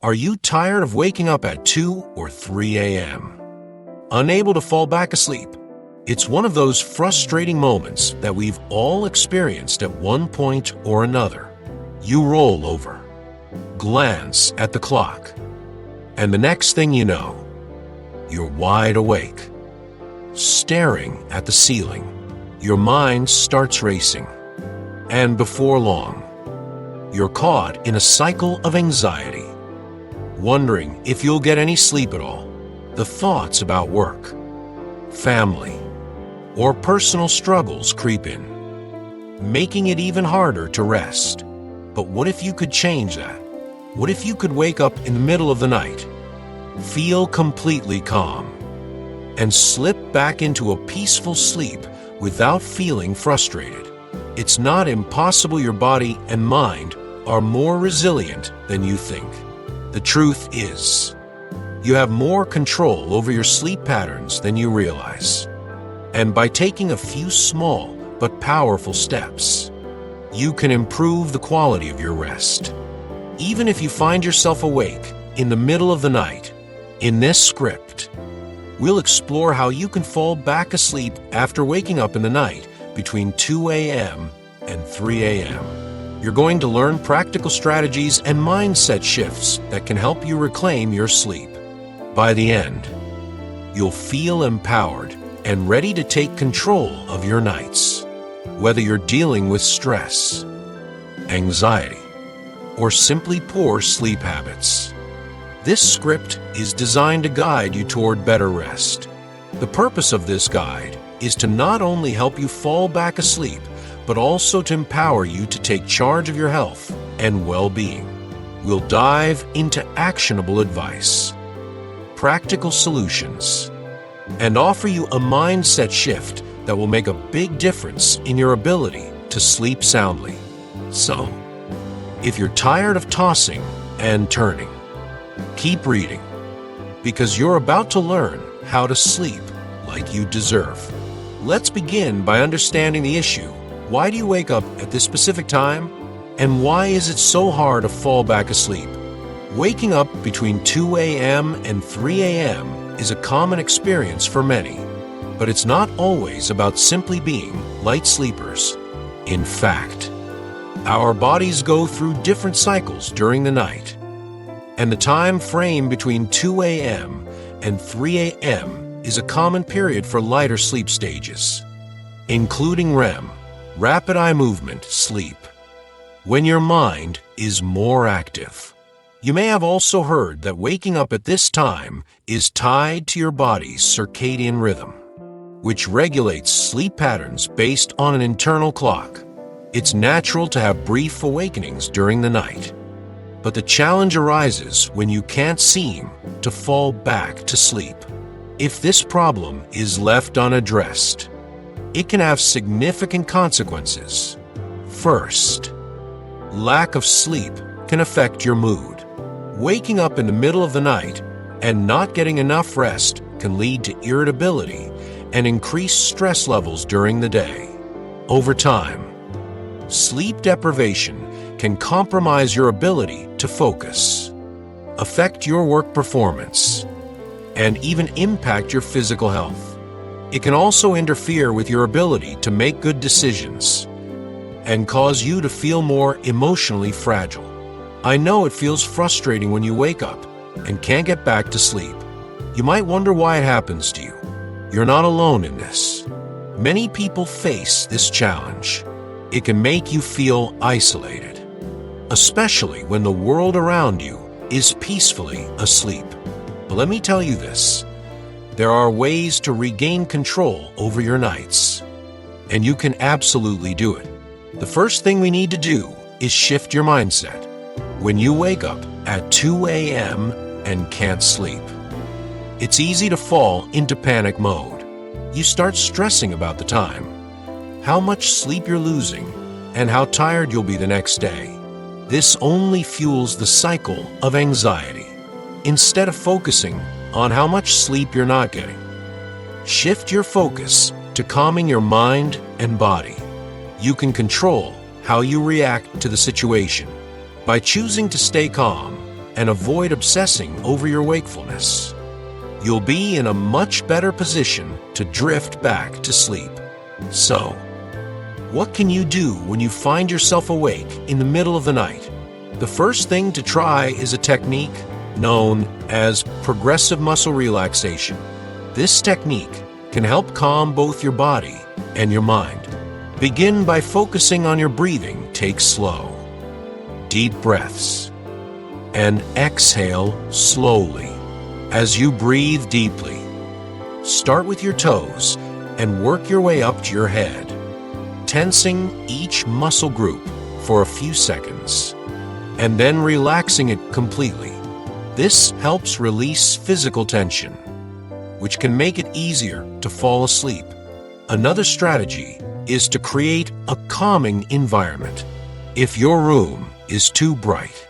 Are you tired of waking up at 2 or 3 a.m.? Unable to fall back asleep? It's one of those frustrating moments that we've all experienced at one point or another. You roll over, glance at the clock, and the next thing you know, you're wide awake, staring at the ceiling. Your mind starts racing, and before long, you're caught in a cycle of anxiety, wondering if you'll get any sleep at all. The thoughts about work, family, or personal struggles creep in, making it even harder to rest. But what if you could change that? What if you could wake up in the middle of the night, feel completely calm, and slip back into a peaceful sleep without feeling frustrated? It's not impossible. Your body and mind are more resilient than you think. The truth is, you have more control over your sleep patterns than you realize. And by taking a few small but powerful steps, you can improve the quality of your rest. Even if you find yourself awake in the middle of the night, in this script, we'll explore how you can fall back asleep after waking up in the night between 2 a.m. and 3 a.m. You're going to learn practical strategies and mindset shifts that can help you reclaim your sleep. By the end, you'll feel empowered and ready to take control of your nights. Whether you're dealing with stress, anxiety, or simply poor sleep habits, this script is designed to guide you toward better rest. The purpose of this guide is to not only help you fall back asleep, but also to empower you to take charge of your health and well-being. We'll dive into actionable advice, practical solutions, and offer you a mindset shift that will make a big difference in your ability to sleep soundly. So, if you're tired of tossing and turning, keep reading, because you're about to learn how to sleep like you deserve. Let's begin by understanding the issue. Why do you wake up at this specific time? And why is it so hard to fall back asleep? Waking up between 2 a.m. and 3 a.m. is a common experience for many, but it's not always about simply being light sleepers. In fact, our bodies go through different cycles during the night, and the time frame between 2 a.m. and 3 a.m. is a common period for lighter sleep stages, including REM, rapid eye movement sleep, when your mind is more active. You may have also heard that waking up at this time is tied to your body's circadian rhythm, which regulates sleep patterns based on an internal clock. It's natural to have brief awakenings during the night, but the challenge arises when you can't seem to fall back to sleep. If this problem is left unaddressed, it can have significant consequences. First, lack of sleep can affect your mood. Waking up in the middle of the night and not getting enough rest can lead to irritability and increased stress levels during the day. Over time, sleep deprivation can compromise your ability to focus, affect your work performance, and even impact your physical health. It can also interfere with your ability to make good decisions and cause you to feel more emotionally fragile. I know it feels frustrating when you wake up and can't get back to sleep. You might wonder why it happens to you. You're not alone in this. Many people face this challenge. It can make you feel isolated, especially when the world around you is peacefully asleep. But let me tell you this, there are ways to regain control over your nights, and you can absolutely do it. The first thing we need to do is shift your mindset. When you wake up at 2 a.m. and can't sleep, it's easy to fall into panic mode. You start stressing about the time, how much sleep you're losing, and how tired you'll be the next day. This only fuels the cycle of anxiety. Instead of focusing on how much sleep you're not getting, shift your focus to calming your mind and body. You can control how you react to the situation by choosing to stay calm and avoid obsessing over your wakefulness. You'll be in a much better position to drift back to sleep. So, what can you do when you find yourself awake in the middle of the night? The first thing to try is a technique known as progressive muscle relaxation. This technique can help calm both your body and your mind. Begin by focusing on your breathing. Take slow, deep breaths, and exhale slowly. As you breathe deeply, start with your toes and work your way up to your head, tensing each muscle group for a few seconds, and then relaxing it completely. This helps release physical tension, which can make it easier to fall asleep. Another strategy is to create a calming environment. If your room is too bright,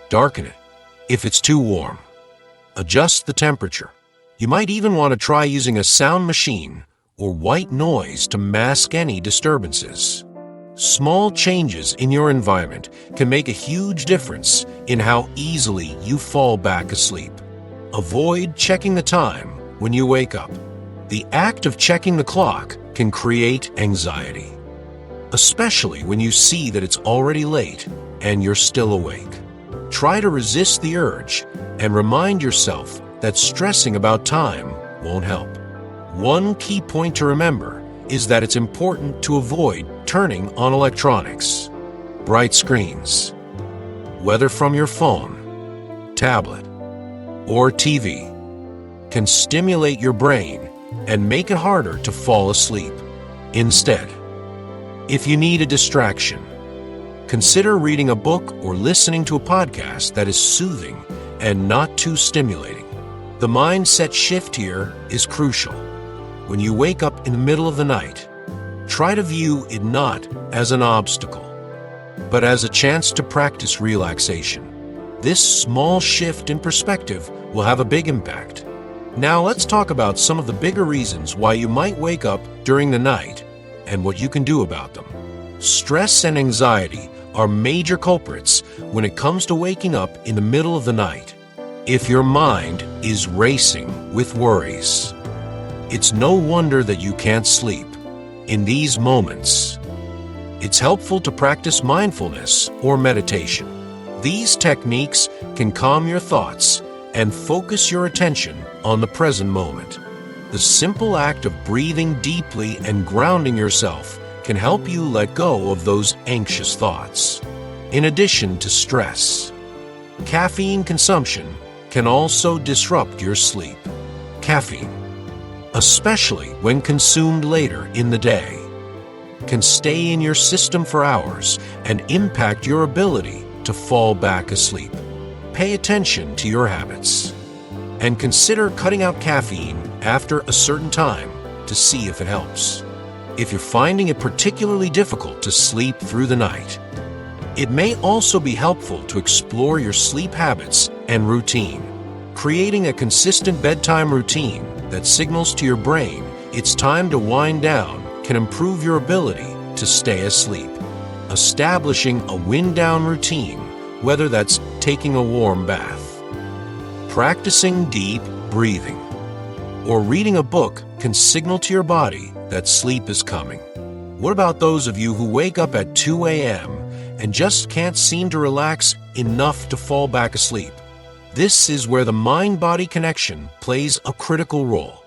darken it. If it's too warm, adjust the temperature. You might even want to try using a sound machine or white noise to mask any disturbances. Small changes in your environment can make a huge difference in how easily you fall back asleep. Avoid checking the time when you wake up. The act of checking the clock can create anxiety, especially when you see that it's already late and you're still awake. Try to resist the urge and remind yourself that stressing about time won't help. One key point to remember is that it's important to avoid turning on electronics. Bright screens, whether from your phone, tablet, or TV, can stimulate your brain and make it harder to fall asleep. Instead, if you need a distraction, consider reading a book or listening to a podcast that is soothing and not too stimulating. The mindset shift here is crucial. When you wake up in the middle of the night, try to view it not as an obstacle, but as a chance to practice relaxation. This small shift in perspective will have a big impact. Now let's talk about some of the bigger reasons why you might wake up during the night and what you can do about them. Stress and anxiety are major culprits when it comes to waking up in the middle of the night. If your mind is racing with worries, it's no wonder that you can't sleep. In these moments, it's helpful to practice mindfulness or meditation. These techniques can calm your thoughts and focus your attention on the present moment. The simple act of breathing deeply and grounding yourself can help you let go of those anxious thoughts. In addition to stress, caffeine consumption can also disrupt your sleep. Caffeine, especially when consumed later in the day, can stay in your system for hours and impact your ability to fall back asleep. Pay attention to your habits and consider cutting out caffeine after a certain time to see if it helps. If you're finding it particularly difficult to sleep through the night, it may also be helpful to explore your sleep habits and routine. Creating a consistent bedtime routine that signals to your brain it's time to wind down can improve your ability to stay asleep. Establishing a wind-down routine, whether that's taking a warm bath, practicing deep breathing, or reading a book can signal to your body that sleep is coming. What about those of you who wake up at 2 a.m. and just can't seem to relax enough to fall back asleep? This is where the mind-body connection plays a critical role.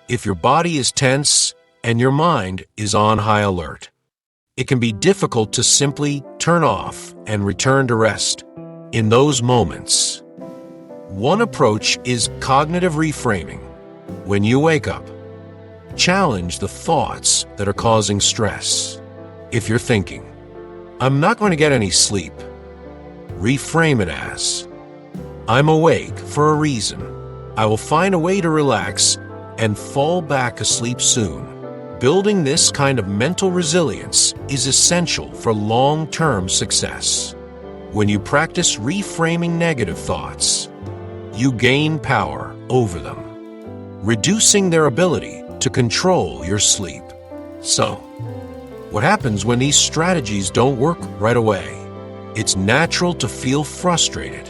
If your body is tense and your mind is on high alert, it can be difficult to simply turn off and return to rest. In those moments, one approach is cognitive reframing. When you wake up, challenge the thoughts that are causing stress. If you're thinking, "I'm not going to get any sleep," reframe it as, "I'm awake for a reason. I will find a way to relax and fall back asleep soon." Building this kind of mental resilience is essential for long-term success. When you practice reframing negative thoughts, you gain power over them, reducing their ability to control your sleep. So, what happens when these strategies don't work right away? It's natural to feel frustrated,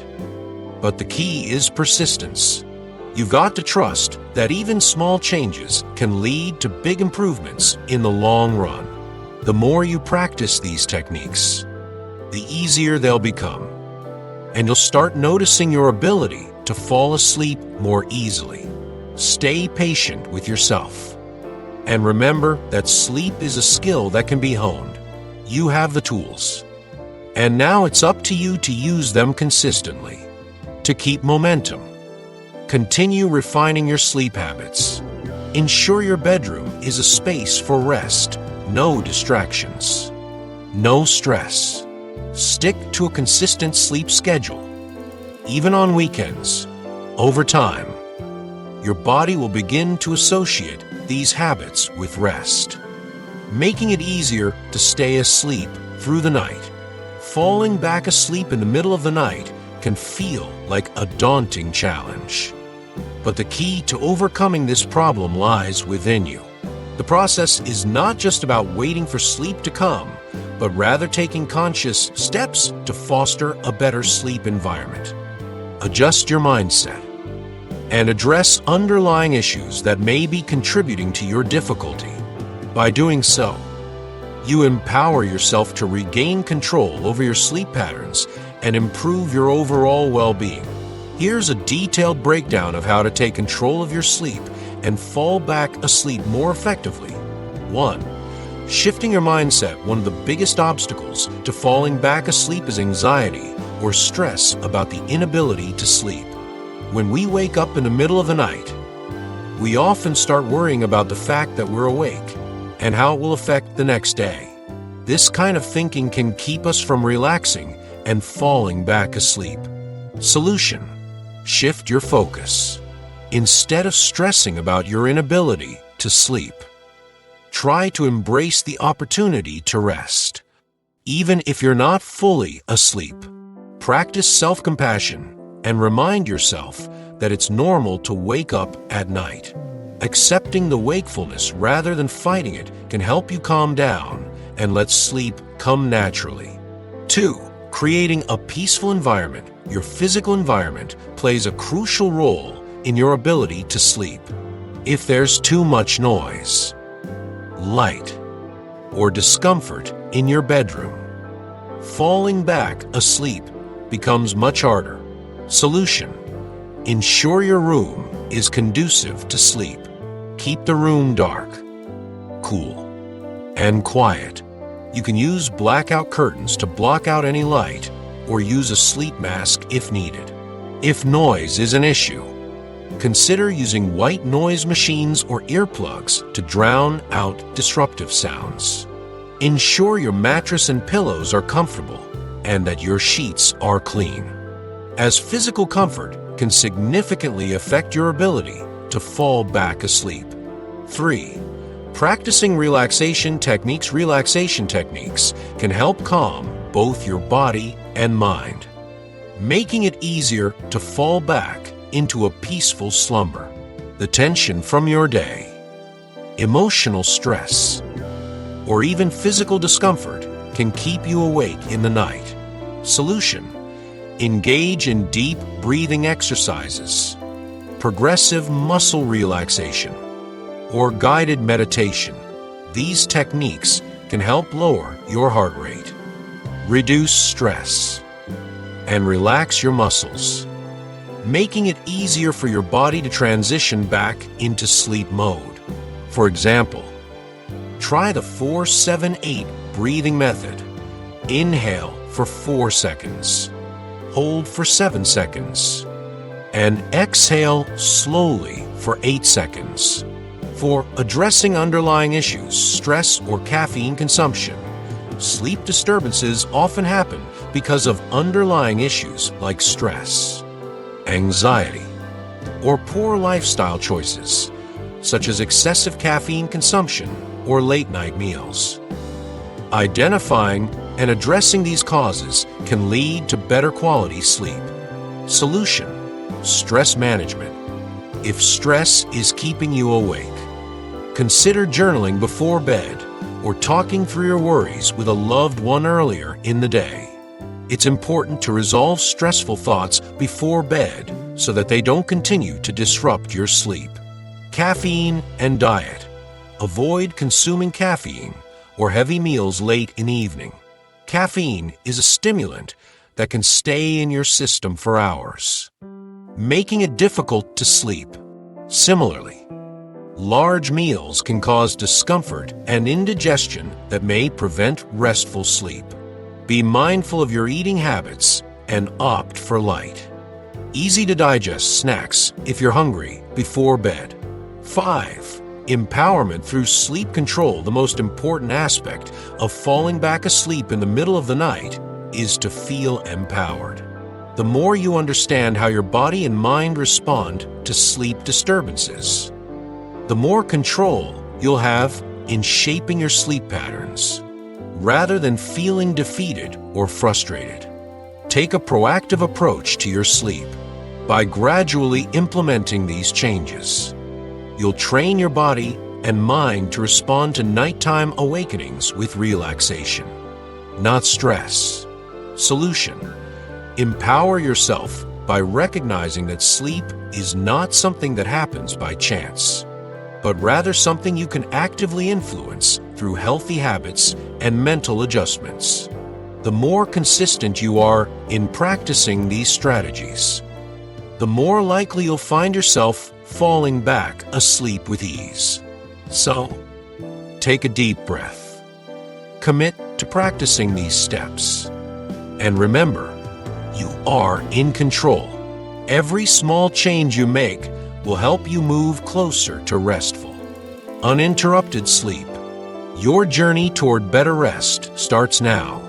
But the key is persistence. You've got to trust that even small changes can lead to big improvements in the long run. The more you practice these techniques, the easier they'll become, and you'll start noticing your ability to fall asleep more easily. Stay patient with yourself, and remember that sleep is a skill that can be honed. You have the tools, and now it's up to you to use them consistently. To keep momentum, continue refining your sleep habits. Ensure your bedroom is a space for rest, no distractions, no stress. Stick to a consistent sleep schedule, even on weekends. Over time, your body will begin to associate these habits with rest, making it easier to stay asleep through the night. Falling back asleep in the middle of the night can feel like a daunting challenge. But the key to overcoming this problem lies within you. The process is not just about waiting for sleep to come, but rather taking conscious steps to foster a better sleep environment. Adjust your mindset and address underlying issues that may be contributing to your difficulty. By doing so, you empower yourself to regain control over your sleep patterns and improve your overall well-being. Here's a detailed breakdown of how to take control of your sleep and fall back asleep more effectively. 1. Shifting your mindset. One of the biggest obstacles to falling back asleep is anxiety or stress about the inability to sleep. When we wake up in the middle of the night, we often start worrying about the fact that we're awake and how it will affect the next day. This kind of thinking can keep us from relaxing and falling back asleep. Solution: shift your focus. Instead of stressing about your inability to sleep, try to embrace the opportunity to rest. Even if you're not fully asleep, practice self-compassion and remind yourself that it's normal to wake up at night. Accepting the wakefulness rather than fighting it can help you calm down and let sleep come naturally. 2. Creating a peaceful environment. Your physical environment plays a crucial role in your ability to sleep. If there's too much noise, light, or discomfort in your bedroom, falling back asleep becomes much harder. Solution: ensure your room is conducive to sleep. Keep the room dark, cool, and quiet. You can use blackout curtains to block out any light or use a sleep mask if needed. If noise is an issue, consider using white noise machines or earplugs to drown out disruptive sounds. Ensure your mattress and pillows are comfortable and that your sheets are clean, as physical comfort can significantly affect your ability to fall back asleep. 3. Practicing relaxation techniques. Relaxation techniques can help calm both your body and mind, making it easier to fall back into a peaceful slumber. The tension from your day, emotional stress, or even physical discomfort can keep you awake in the night. Solution: engage in deep breathing exercises, progressive muscle relaxation, or guided meditation. These techniques can help lower your heart rate, reduce stress, and relax your muscles, making it easier for your body to transition back into sleep mode. For example, try the 4-7-8 breathing method. Inhale for 4 seconds, hold for 7 seconds, and exhale slowly for 8 seconds. For addressing underlying issues, stress or caffeine consumption, sleep disturbances often happen because of underlying issues like stress, anxiety, or poor lifestyle choices, such as excessive caffeine consumption or late-night meals. Identifying and addressing these causes can lead to better quality sleep. Solution: stress management. If stress is keeping you awake, consider journaling before bed or talking through your worries with a loved one earlier in the day. It's important to resolve stressful thoughts before bed so that they don't continue to disrupt your sleep. Caffeine and diet. Avoid consuming caffeine or heavy meals late in the evening. Caffeine is a stimulant that can stay in your system for hours, making it difficult to sleep. Similarly, large meals can cause discomfort and indigestion that may prevent restful sleep. Be mindful of your eating habits and opt for light, easy-to-digest snacks if you're hungry before bed. 5. Empowerment through sleep control. The most important aspect of falling back asleep in the middle of the night is to feel empowered. The more you understand how your body and mind respond to sleep disturbances, the more control you'll have in shaping your sleep patterns, rather than feeling defeated or frustrated. Take a proactive approach to your sleep. By gradually implementing these changes, you'll train your body and mind to respond to nighttime awakenings with relaxation, not stress. Solution: empower yourself by recognizing that sleep is not something that happens by chance, but rather something you can actively influence through healthy habits and mental adjustments. The more consistent you are in practicing these strategies, the more likely you'll find yourself falling back asleep with ease. So, take a deep breath. Commit to practicing these steps. And remember, you are in control. Every small change you make will help you move closer to restful, uninterrupted sleep. Your journey toward better rest starts now.